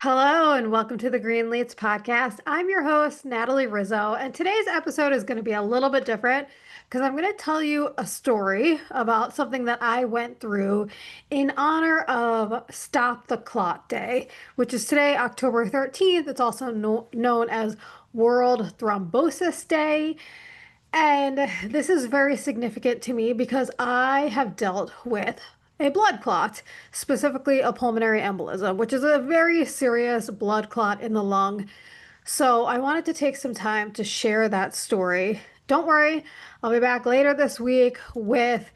Hello and welcome to the Greenletes podcast. I'm your host, Natalie Rizzo, and today's episode is going to be a little bit different because I'm going to tell you a story about something that I went through in honor of Stop the Clot Day, which is today, October 13th. It's also known as World Thrombosis Day. And this is very significant to me because I have dealt with a blood clot, specifically a pulmonary embolism, which is a very serious blood clot in the lung. So I wanted to take some time to share that story. Don't worry, I'll be back later this week with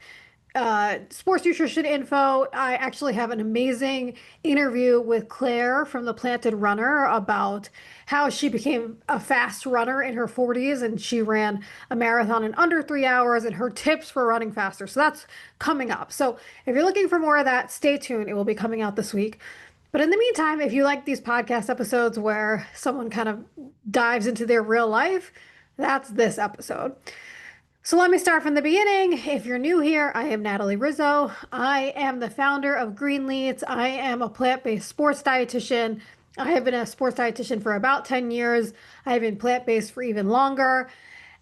sports nutrition info. I actually have an amazing interview with Claire from the Planted Runner about how she became a fast runner in her 40s and she ran a marathon in under 3 hours and her tips for running faster. So that's coming up. So if you're looking for more of that, stay tuned. It will be coming out this week. But in the meantime, if you like these podcast episodes where someone kind of dives into their real life, that's this episode. So let me start from the beginning. If you're new here, I am Natalie Rizzo. I am the founder of Greenletes. I am a plant-based sports dietitian. I have been a sports dietitian for about 10 years. I've been plant-based for even longer.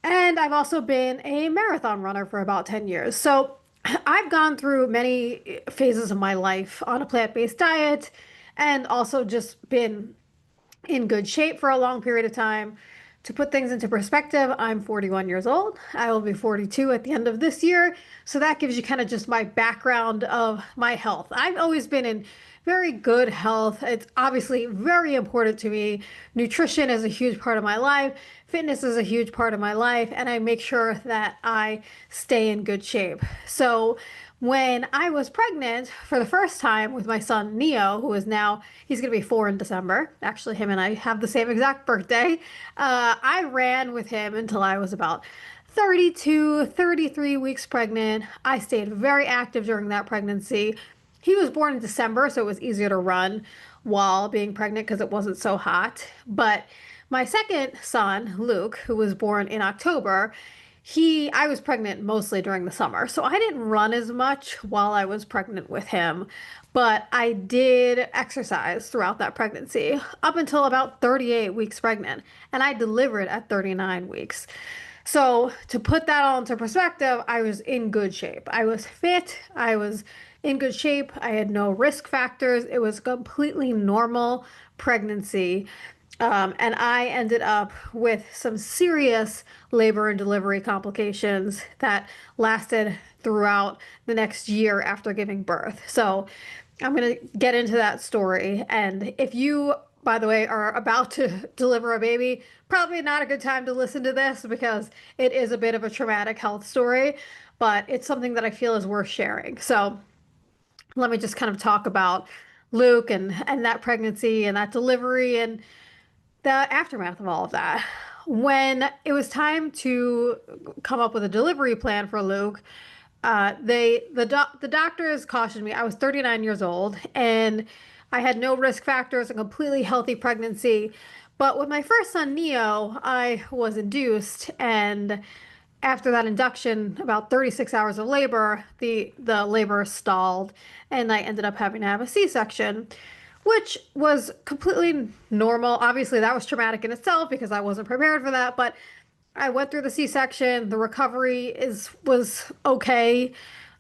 And I've also been a marathon runner for about 10 years. So I've gone through many phases of my life on a plant-based diet and also just been in good shape for a long period of time. To put things into perspective, I'm 41 years old. I will be 42 at the end of this year. So that gives you kind of just my background of my health. I've always been in very good health. It's obviously very important to me. Nutrition is a huge part of my life. Fitness is a huge part of my life. And I make sure that I stay in good shape. So when I was pregnant for the first time with my son Neo, who is now, he's going to be 4 in December. Actually, him and I have the same exact birthday. I ran with him until I was about 32, 33 weeks pregnant. I stayed very active during that pregnancy. He was born in December, so it was easier to run while being pregnant because it wasn't so hot. But my second son, Luke, who was born in October, I was pregnant mostly during the summer, so I didn't run as much while I was pregnant with him, but I did exercise throughout that pregnancy up until about 38 weeks pregnant, and I delivered at 39 weeks. So to put that all into perspective, I was in good shape. I was fit. I was in good shape. I had no risk factors. It was a completely normal pregnancy. And I ended up with some serious labor and delivery complications that lasted throughout the next year after giving birth. So I'm going to get into that story. And if you, by the way, are about to deliver a baby, probably not a good time to listen to this because it is a bit of a traumatic health story, but it's something that I feel is worth sharing. So let me just kind of talk about Luke and that pregnancy and that delivery and the aftermath of all of that. When it was time to come up with a delivery plan for Luke, the doctors cautioned me. I was 39 years old and I had no risk factors, a completely healthy pregnancy. But with my first son, Neo, I was induced, and after that induction, about 36 hours of labor, the labor stalled, and I ended up having to have a C-section, which was completely normal. Obviously, that was traumatic in itself because I wasn't prepared for that, but I went through the C-section. The recovery was okay.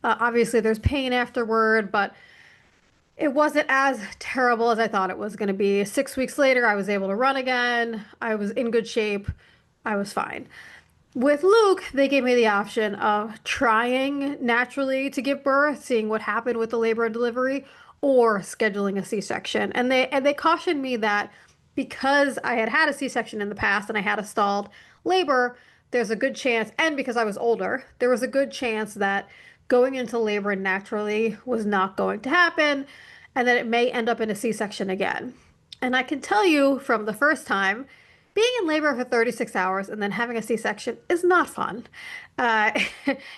Obviously, there's pain afterward, but it wasn't as terrible as I thought it was going to be. 6 weeks later, I was able to run again. I was in good shape. I was fine. With Luke, they gave me the option of trying naturally to give birth, seeing what happened with the labor and delivery, or scheduling a C-section. And they cautioned me that because I had had a C-section in the past and I had a stalled labor, there's a good chance, and because I was older, there was a good chance that going into labor naturally was not going to happen and that it may end up in a C-section again. And I can tell you from the first time, being in labor for 36 hours and then having a C-section is not fun. Uh,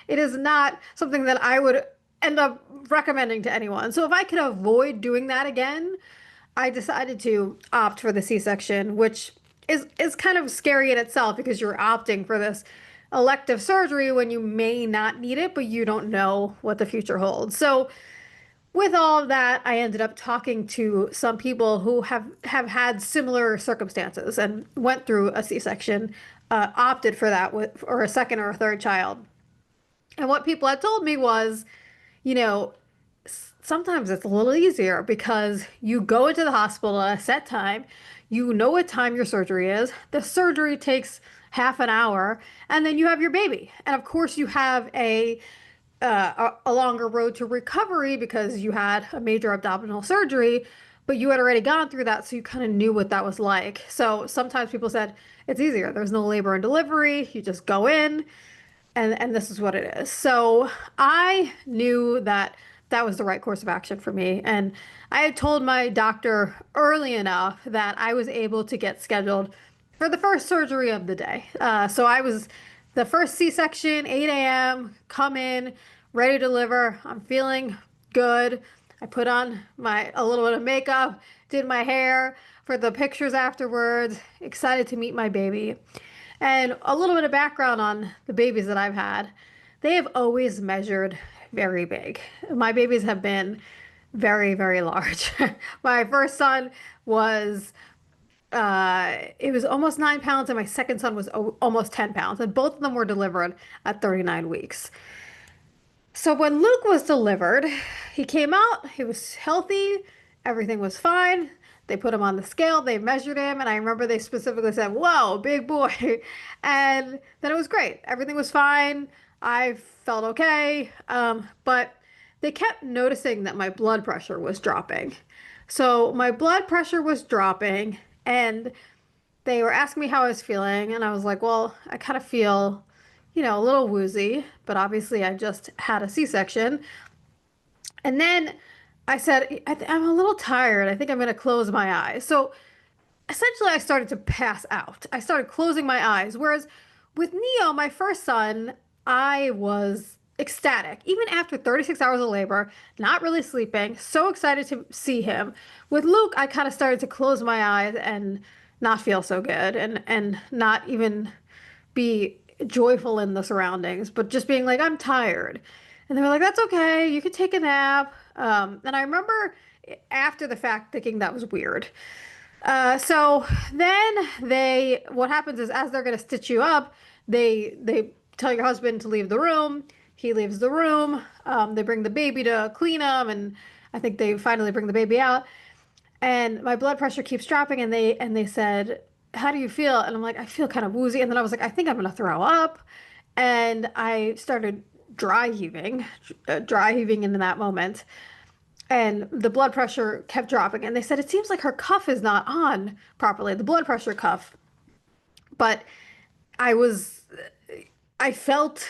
it is not something that I would end up recommending to anyone. So if I could avoid doing that again, I decided to opt for the C-section, which is kind of scary in itself because you're opting for this elective surgery when you may not need it, but you don't know what the future holds. So with all of that, I ended up talking to some people who have had similar circumstances and went through a C-section, opted for that with or a second or a third child. And what people had told me was, you know, sometimes it's a little easier because you go into the hospital at a set time, you know what time your surgery is. The surgery takes half an hour, and then you have your baby. And of course, you have a longer road to recovery because you had a major abdominal surgery, but you had already gone through that, so you kind of knew what that was like. So sometimes people said it's easier. There's no labor and delivery. You just go in, and this is what it is. So I knew that that was the right course of action for me, and I had told my doctor early enough that I was able to get scheduled for the first surgery of the day. So I was the first C-section, 8 a.m., come in, ready to deliver. I'm feeling good. I put on a little bit of makeup, did my hair for the pictures afterwards, excited to meet my baby. And a little bit of background on the babies that I've had. They have always measured very big. My babies have been very, very large. My first son was it was almost 9 pounds, and my second son was almost 10 pounds, and both of them were delivered at 39 weeks. So when Luke was delivered, he came out, he was healthy, everything was fine. They put him on the scale, they measured him, and I remember they specifically said, "Whoa, big boy." And then it was great. Everything was fine. I felt okay. But they kept noticing that my blood pressure was dropping. So my blood pressure was dropping, and they were asking me how I was feeling, and I was like, well, I kind of feel, a little woozy, but obviously I just had a C-section. And then I said, I'm a little tired. I think I'm going to close my eyes. So essentially, I started to pass out. I started closing my eyes. Whereas with Neo, my first son, I was ecstatic. Even after 36 hours of labor, not really sleeping, so excited to see him. With Luke, I kind of started to close my eyes and not feel so good and not even be joyful in the surroundings, but just being like, I'm tired. And they were like, that's okay, you could take a nap. And I remember after the fact thinking that was weird. So then what happens is as they're going to stitch you up, they tell your husband to leave the room. He leaves the room. They bring the baby to clean him, and I think they finally bring the baby out. And my blood pressure keeps dropping, and they said, "How do you feel?" And I'm like, "I feel kind of woozy." And then I was like, "I think I'm gonna throw up," and I started dry heaving in that moment. And the blood pressure kept dropping, and they said it seems like her cuff is not on properly, the blood pressure cuff. But I was, I felt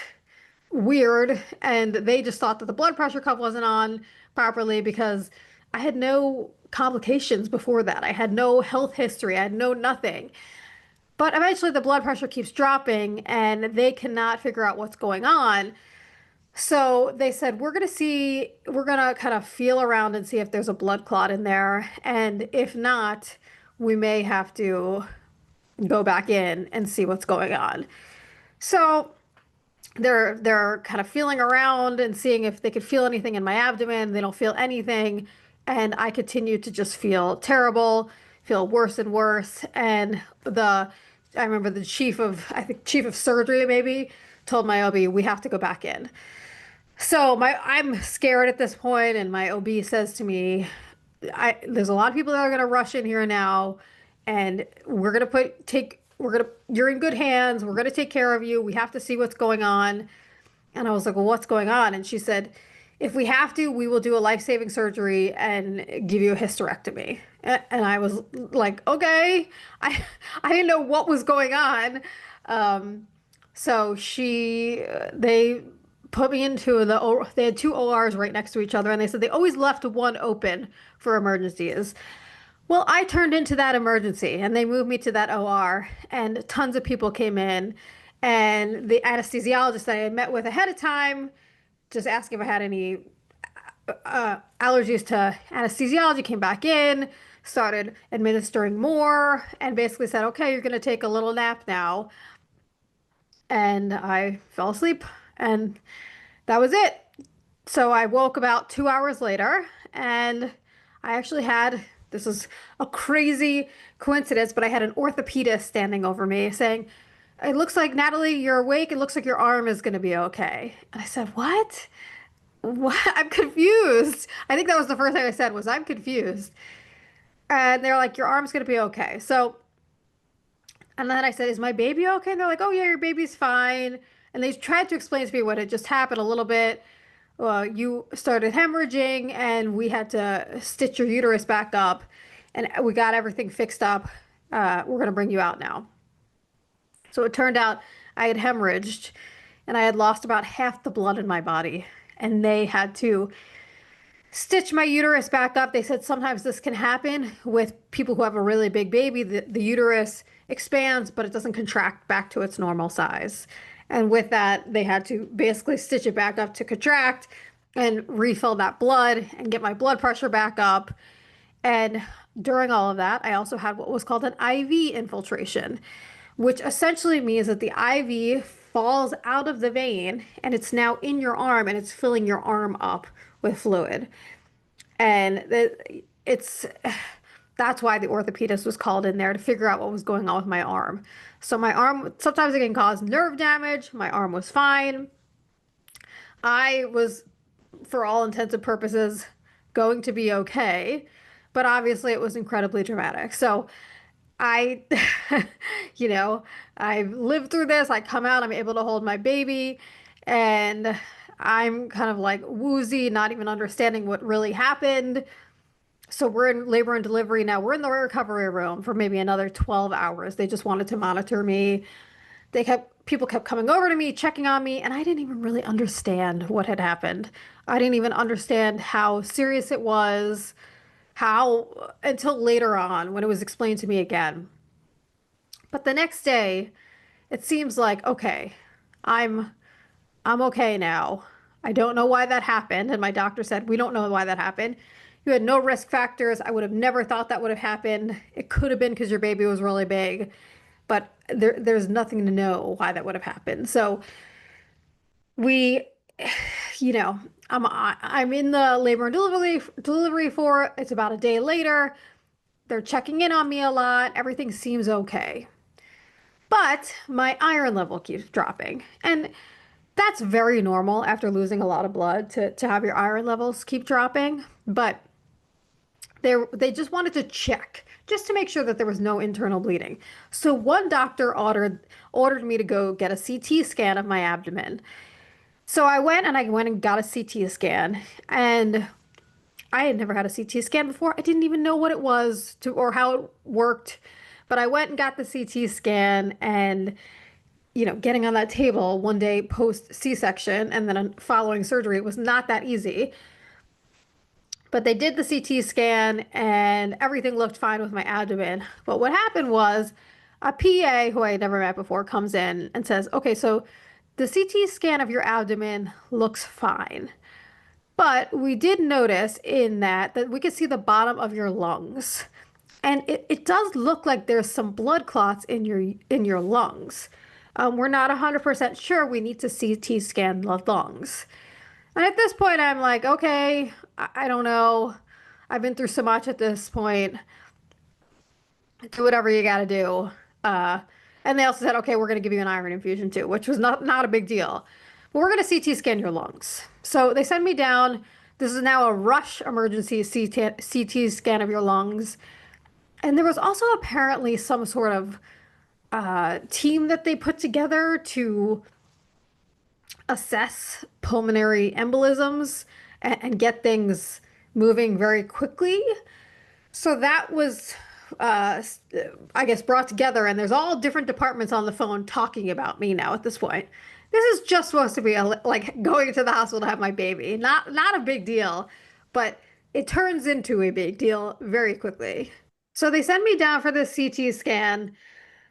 weird, and they just thought that the blood pressure cuff wasn't on properly because I had no complications before that. I had no health history. I had no nothing. But eventually the blood pressure keeps dropping and they cannot figure out what's going on. So they said, we're going to kind of feel around and see if there's a blood clot in there. And if not, we may have to go back in and see what's going on. So they're kind of feeling around and seeing if they could feel anything in my abdomen. They don't feel anything. And I continue to just feel terrible, feel worse and worse. And I remember I think chief of surgery maybe told my OB, we have to go back in. So I'm scared at this point, and my OB says to me, there's a lot of people that are going to rush in here now, and you're in good hands. We're going to take care of you. We have to see what's going on. And I was like, well, what's going on? And she said, if we have to, we will do a life-saving surgery and give you a hysterectomy. And I was like, okay. I didn't know what was going on. So they put me into they had two ORs right next to each other, and they said they always left one open for emergencies. Well, I turned into that emergency, and they moved me to that OR, and tons of people came in, and the anesthesiologist that I had met with ahead of time, just asking if I had any allergies to anesthesiology, came back in, started administering more, and basically said, okay, you're going to take a little nap now. And I fell asleep, and that was it. So I woke about 2 hours later and I actually had, this is a crazy coincidence, but I had an orthopedist standing over me saying, "It looks like, Natalie, you're awake. It looks like your arm is going to be okay." And I said, "What? What? I'm confused." I think that was the first thing I said was, "I'm confused." And they're like, "Your arm's going to be okay." So, and then I said, "Is my baby okay?" And they're like, "Oh yeah, your baby's fine." And they tried to explain to me what had just happened a little bit. Well, you started hemorrhaging and we had to stitch your uterus back up and we got everything fixed up. We're going to bring you out now. So it turned out I had hemorrhaged and I had lost about half the blood in my body. And they had to stitch my uterus back up. They said sometimes this can happen with people who have a really big baby. The uterus expands, but it doesn't contract back to its normal size. And with that, they had to basically stitch it back up to contract and refill that blood and get my blood pressure back up. And during all of that, I also had what was called an IV infiltration, which essentially means that the IV falls out of the vein and it's now in your arm and it's filling your arm up with fluid. And it's that's why the orthopedist was called in there to figure out what was going on with my arm. So my arm, sometimes it can cause nerve damage. My arm was fine. I was, for all intents and purposes, going to be okay. But obviously it was incredibly dramatic. So I, you know, I've lived through this. I come out, I'm able to hold my baby, and I'm kind of like woozy, not even understanding what really happened. So we're in labor and delivery now. We're in the recovery room for maybe another 12 hours. They just wanted to monitor me. People kept coming over to me, checking on me, and I didn't even really understand what had happened. I didn't even understand how serious it was, how, until later on when it was explained to me again. But the next day, it seems like, okay, I'm I'm okay now. I don't know why that happened. And my doctor said, "We don't know why that happened. You had no risk factors. I would have never thought that would have happened. It could have been because your baby was really big, but there's nothing to know why that would have happened." So we, you know, I'm in the labor and delivery for it's about a day later. They're checking in on me a lot. Everything seems okay. But my iron level keeps dropping. And that's very normal after losing a lot of blood to have your iron levels keep dropping. But they just wanted to check just to make sure that there was no internal bleeding. So one doctor ordered me to go get a CT scan of my abdomen. So I went and got a CT scan, and I had never had a CT scan before. I didn't even know what it was or how it worked. But I went and got the CT scan, and getting on that table one day post C-section and then following surgery was not that easy. But they did the CT scan and everything looked fine with my abdomen. But what happened was a PA who I had never met before comes in and says, "Okay, so the CT scan of your abdomen looks fine. But we did notice in that we could see the bottom of your lungs. And it does look like there's some blood clots in your lungs. We're not 100% sure. We need to CT scan the lungs." And at this point, I'm like, okay, I don't know. I've been through so much at this point. Do whatever you got to do. Uh, and they also said, okay, we're going to give you an iron infusion too, which was not a big deal. But we're going to CT scan your lungs. So they send me down. This is now a rush emergency CT scan of your lungs. And there was also apparently some sort of team that they put together to assess pulmonary embolisms and get things moving very quickly. So that was, I guess, brought together, and there's all different departments on the phone talking about me now at this point. This is just supposed to be like going to the hospital to have my baby. Not a big deal, but it turns into a big deal very quickly. So they send me down for this CT scan.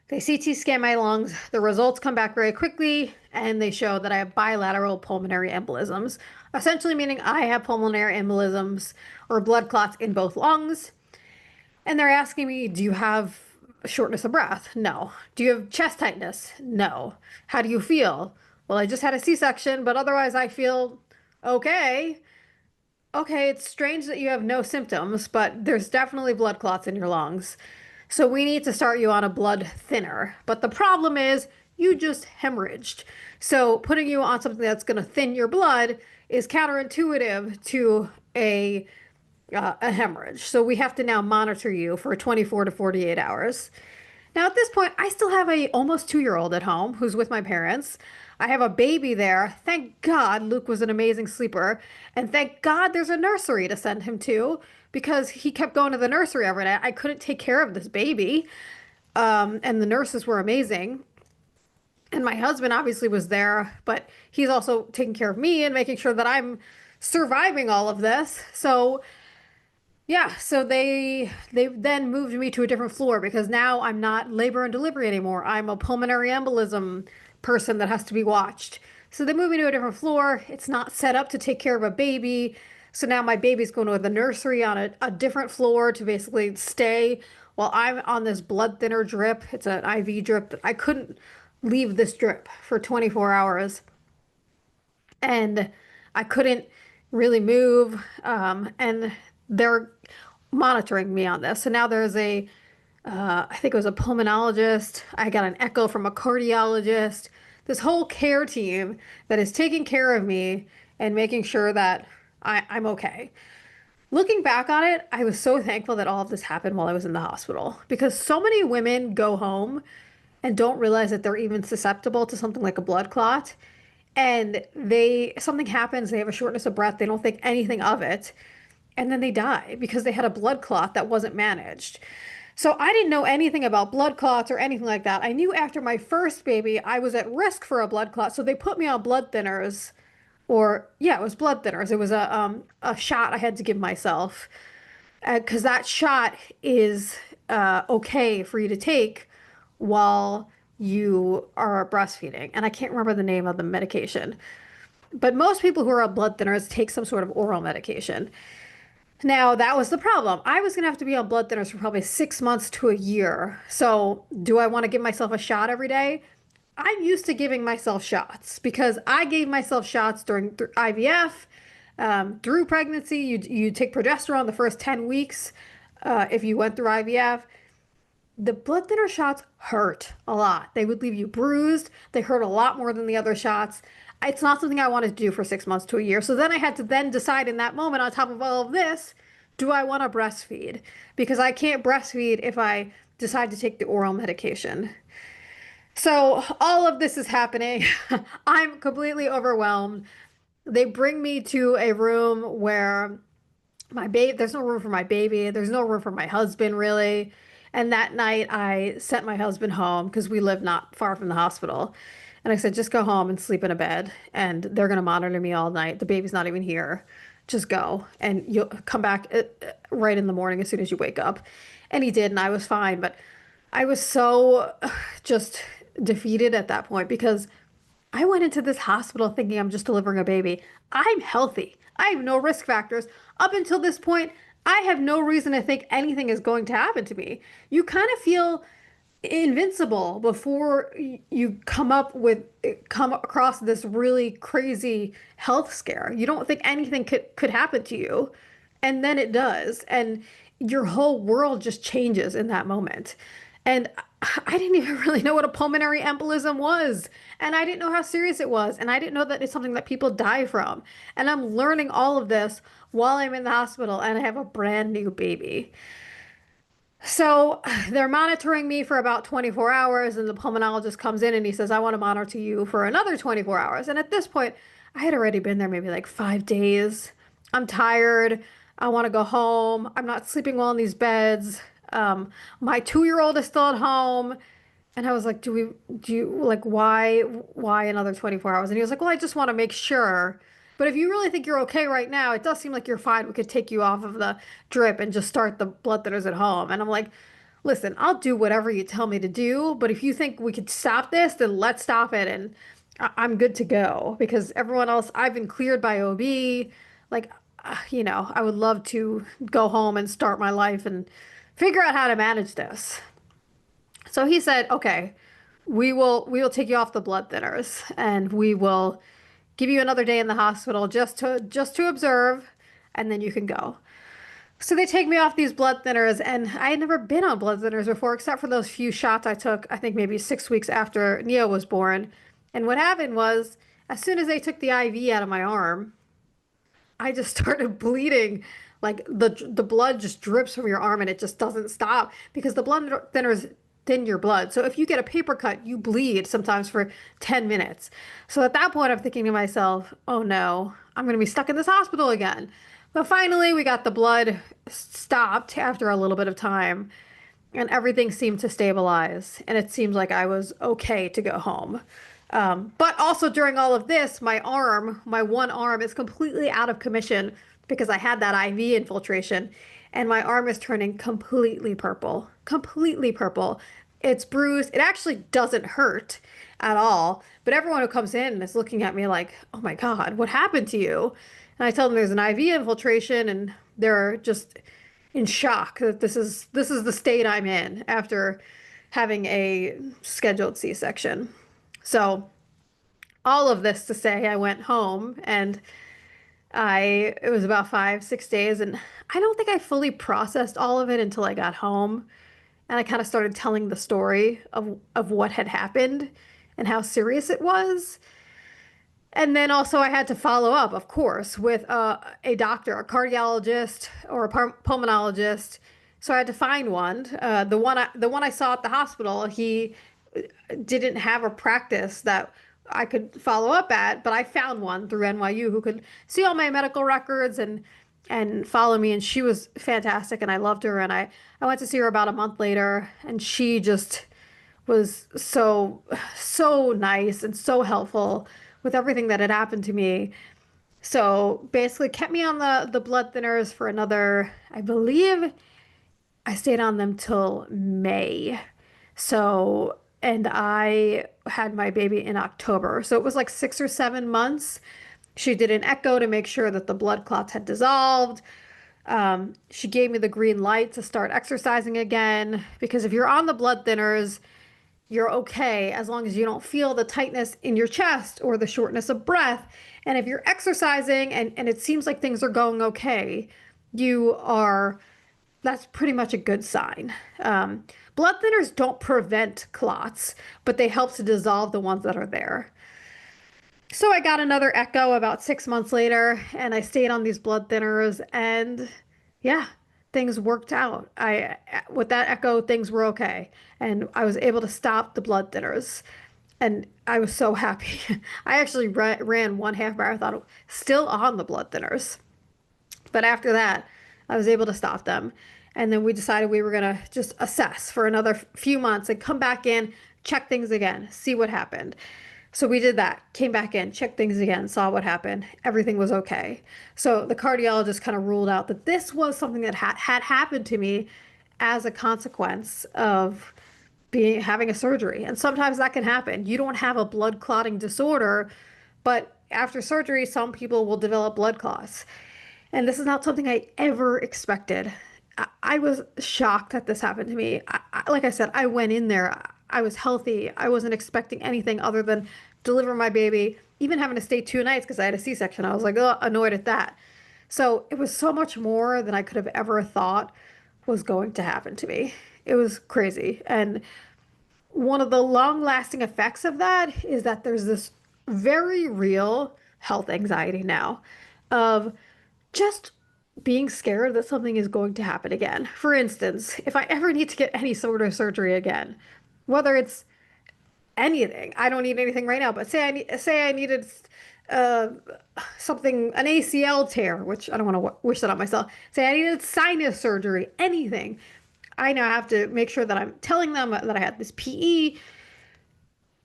They CT scan my lungs. The results come back very quickly, and they show that I have bilateral pulmonary embolisms, essentially meaning I have pulmonary embolisms or blood clots in both lungs. And they're asking me, do you have shortness of breath? No. Do you have chest tightness? No. How do you feel? Well, I just had a C-section, but otherwise I feel okay, okay, it's strange that you have no symptoms, but there's definitely blood clots in your lungs. So we need to start you on a blood thinner. But the problem is you just hemorrhaged. So putting you on something that's going to thin your blood is counterintuitive to a hemorrhage. So we have to now monitor you for 24 to 48 hours. Now, at this point, I still have a almost 2-year-old at home who's with my parents. I have a baby there. Thank God Luke was an amazing sleeper. And thank God there's a nursery to send him to because he kept going to the nursery every day. I couldn't take care of this baby. And the nurses were amazing. And my husband obviously was there, but he's also taking care of me and making sure that I'm surviving all of this. So yeah, so they then moved me to a different floor because now I'm not labor and delivery anymore. I'm a pulmonary embolism person that has to be watched. So they moved me to a different floor. It's not set up to take care of a baby. So now my baby's going to the nursery on a different floor to basically stay while I'm on this blood thinner drip. It's an IV drip. I couldn't leave this drip for 24 hours and I couldn't really move. And they're monitoring me on this. So now there's I think it was a pulmonologist. I got an echo from a cardiologist. This whole care team that is taking care of me and making sure that I'm okay. Looking back on it, I was so thankful that all of this happened while I was in the hospital because so many women go home and don't realize that they're even susceptible to something like a blood clot. And something happens, they have a shortness of breath, they don't think anything of it, and then they die because they had a blood clot that wasn't managed. So I didn't know anything about blood clots or anything like that. I knew after my first baby, I was at risk for a blood clot, so they put me on blood thinners, or yeah, it was blood thinners. It was a shot I had to give myself because that shot is okay for you to take while you are breastfeeding. And I can't remember the name of the medication. But most people who are on blood thinners take some sort of oral medication. Now, that was the problem. I was going to have to be on blood thinners for probably 6 months to a year. So, do I want to give myself a shot every day? I'm used to giving myself shots because I gave myself shots during IVF, through pregnancy. You take progesterone the first 10 weeks if you went through IVF. The blood thinner shots hurt a lot. They would leave you bruised. They hurt a lot more than the other shots. It's not something I wanted to do for 6 months to a year. So then I had to then decide in that moment, on top of all of this, do I want to breastfeed? Because I can't breastfeed if I decide to take the oral medication. So all of this is happening. I'm completely overwhelmed. They bring me to a room where my baby, there's no room for my baby. There's no room for my husband, really. And that night, I sent my husband home because we live not far from the hospital. And I said, just go home and sleep in a bed, and they're going to monitor me all night. The baby's not even here. Just go, and you'll come back right in the morning as soon as you wake up. And he did, and I was fine. But I was so just defeated at that point because I went into this hospital thinking I'm just delivering a baby. I'm healthy. I have no risk factors. Up until this point, I have no reason to think anything is going to happen to me. You kind of feel invincible before you come across this really crazy health scare. You don't think anything could happen to you, and then it does, and your whole world just changes in that moment. And I didn't even really know what a pulmonary embolism was, and I didn't know how serious it was, and I didn't know that it's something that people die from. And I'm learning all of this while I'm in the hospital and I have a brand new baby. So they're monitoring me for about 24 hours, and the pulmonologist comes in and he says, I want to monitor you for another 24 hours. And at this point, I had already been there maybe like 5 days. I'm tired. I want to go home. I'm not sleeping well in these beds. My 2-year-old is still at home. And I was like, why another 24 hours? And he was like, well, I just want to make sure. But if you really think you're okay right now, it does seem like you're fine. We could take you off of the drip and just start the blood thinners at home. And I'm like, listen, I'll do whatever you tell me to do. But if you think we could stop this, then let's stop it. And I'm good to go because everyone else, I've been cleared by OB. Like, I would love to go home and start my life and figure out how to manage this. So he said, okay, we will take you off the blood thinners and we will give you another day in the hospital just to observe, and then you can go. So they take me off these blood thinners, and I had never been on blood thinners before, except for those few shots I took, I think maybe 6 weeks after Neo was born. And what happened was, as soon as they took the IV out of my arm, I just started bleeding. Like the blood just drips from your arm and it just doesn't stop because the blood thinners thin your blood. So if you get a paper cut, you bleed sometimes for 10 minutes. So at that point, I'm thinking to myself, oh no, I'm going to be stuck in this hospital again. But finally, we got the blood stopped after a little bit of time and everything seemed to stabilize. And it seemed like I was okay to go home. But also during all of this, my arm, my one arm is completely out of commission because I had that IV infiltration and my arm is turning completely purple, completely purple. It's bruised. It actually doesn't hurt at all. But everyone who comes in is looking at me like, oh my God, what happened to you? And I tell them there's an IV infiltration and they're just in shock that this is the state I'm in after having a scheduled C-section. So all of this to say, I went home and it was about 5, 6 days, and I don't think I fully processed all of it until I got home. And I kind of started telling the story of what had happened and how serious it was. And then also I had to follow up, of course, with a doctor, a cardiologist or a pulmonologist. So I had to find one. The one I saw at the hospital, he didn't have a practice that I could follow up at, but I found one through NYU who could see all my medical records and follow me, and she was fantastic and I loved her, and I went to see her about a month later and she just was so nice and so helpful with everything that had happened to me. So basically kept me on the blood thinners for another, I believe I stayed on them till May. So, and I had my baby in October. So it was like 6 or 7 months. She did an echo to make sure that the blood clots had dissolved. She gave me the green light to start exercising again because if you're on the blood thinners, you're okay as long as you don't feel the tightness in your chest or the shortness of breath. And if you're exercising and it seems like things are going okay, you are, that's pretty much a good sign. Blood thinners don't prevent clots, but they help to dissolve the ones that are there. So I got another echo about 6 months later, and I stayed on these blood thinners, and yeah, things worked out. With that echo, things were okay, and I was able to stop the blood thinners, and I was so happy. I actually ran one half marathon still on the blood thinners. But after that, I was able to stop them. And then we decided we were going to just assess for another few months and come back in, check things again, see what happened. So we did that, came back in, checked things again, saw what happened. Everything was okay. So the cardiologist kind of ruled out that this was something that had happened to me as a consequence of having a surgery. And sometimes that can happen. You don't have a blood clotting disorder, but after surgery, some people will develop blood clots. And this is not something I ever expected. I was shocked that this happened to me. Like I said, I went in there. I was healthy. I wasn't expecting anything other than deliver my baby, even having to stay 2 nights because I had a C-section. I was like, oh, annoyed at that. So it was so much more than I could have ever thought was going to happen to me. It was crazy. And one of the long-lasting effects of that is that there's this very real health anxiety now of just being scared that something is going to happen again. For instance, if I ever need to get any sort of surgery again, whether it's anything, I don't need anything right now, but say I needed uh, something, an ACL tear, which I don't want to wish that on myself. Say I needed sinus surgery, anything. I now have to make sure that I'm telling them that I had this PE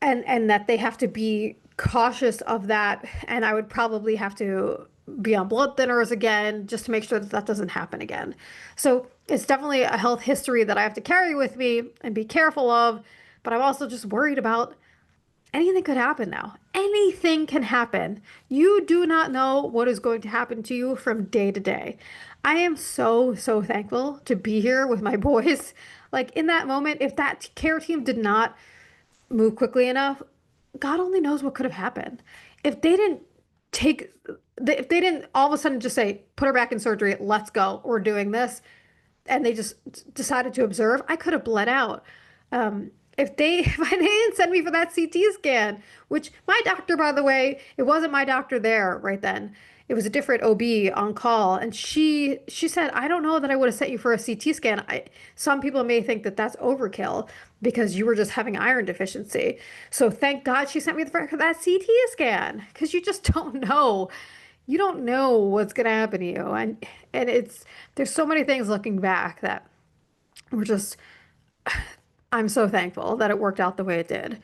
and that they have to be cautious of that. And I would probably have to be on blood thinners again just to make sure that that doesn't happen again. So it's definitely a health history that I have to carry with me and be careful of. But I'm also just worried about anything could happen now. Anything can happen. You do not know what is going to happen to you from day to day. I am so thankful to be here with my boys. Like in that moment, if that care team did not move quickly enough, God only knows what could have happened. If they didn't take, if they didn't all of a sudden just say, put her back in surgery, let's go, we're doing this, and they just decided to observe, I could have bled out. If they if they didn't send me for that CT scan, which my doctor, by the way, it wasn't my doctor there right then. It was a different OB on call, and she said, I don't know that I would have sent you for a CT scan. Some people may think that that's overkill because you were just having iron deficiency. So thank God she sent me for that CT scan because you just don't know. You don't know what's gonna happen to you, and it's there's so many things looking back that were just I'm so thankful that it worked out the way it did.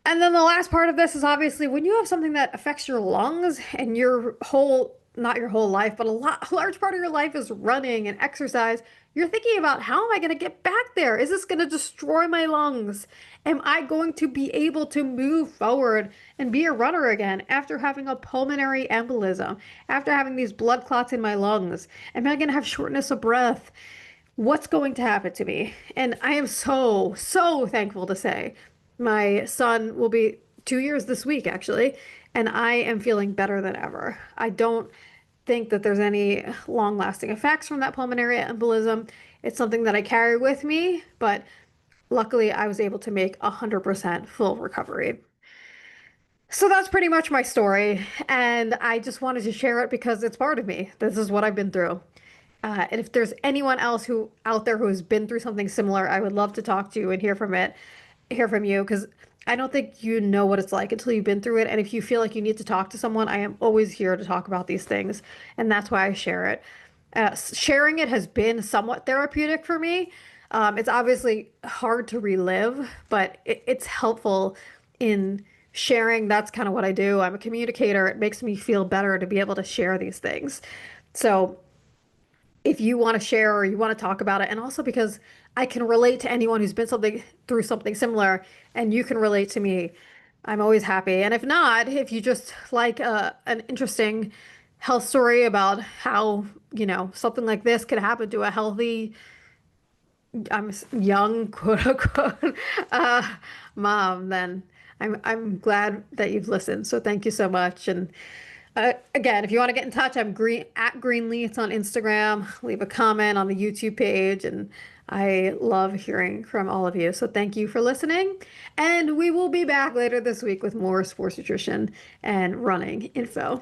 And then the last part of this is obviously when you have something that affects your lungs and your whole, not your whole life, but a large part of your life is running and exercise, you're thinking about how am I going to get back there? Is this going to destroy my lungs? Am I going to be able to move forward and be a runner again after having a pulmonary embolism, after having these blood clots in my lungs? Am I going to have shortness of breath? What's going to happen to me? And I am so, so thankful to say my son will be 2 years this week, actually, and I am feeling better than ever. I don't think that there's any long-lasting effects from that pulmonary embolism. It's something that I carry with me, but luckily I was able to make 100% full recovery. So that's pretty much my story, and I just wanted to share it because it's part of me. This is what I've been through. And if there's anyone else who out there who has been through something similar, I would love to talk to you and hear from you, because I don't think you know what it's like until you've been through it. And if you feel like you need to talk to someone, I am always here to talk about these things, and that's why I share it. Sharing it has been somewhat therapeutic for me. It's obviously hard to relive, but it's helpful in sharing. That's kind of what I do. I'm a communicator. It makes me feel better to be able to share these things. So if you want to share or you want to talk about it, and also because I can relate to anyone who's been through something similar, and you can relate to me, I'm always happy. And if not, if you just like an interesting health story about how, something like this could happen to a healthy, young, quote unquote, mom, then I'm glad that you've listened. So thank you so much. And again, if you want to get in touch, I'm at Greenletes on Instagram. Leave a comment on the YouTube page, and I love hearing from all of you. So thank you for listening, and we will be back later this week with more sports nutrition and running info.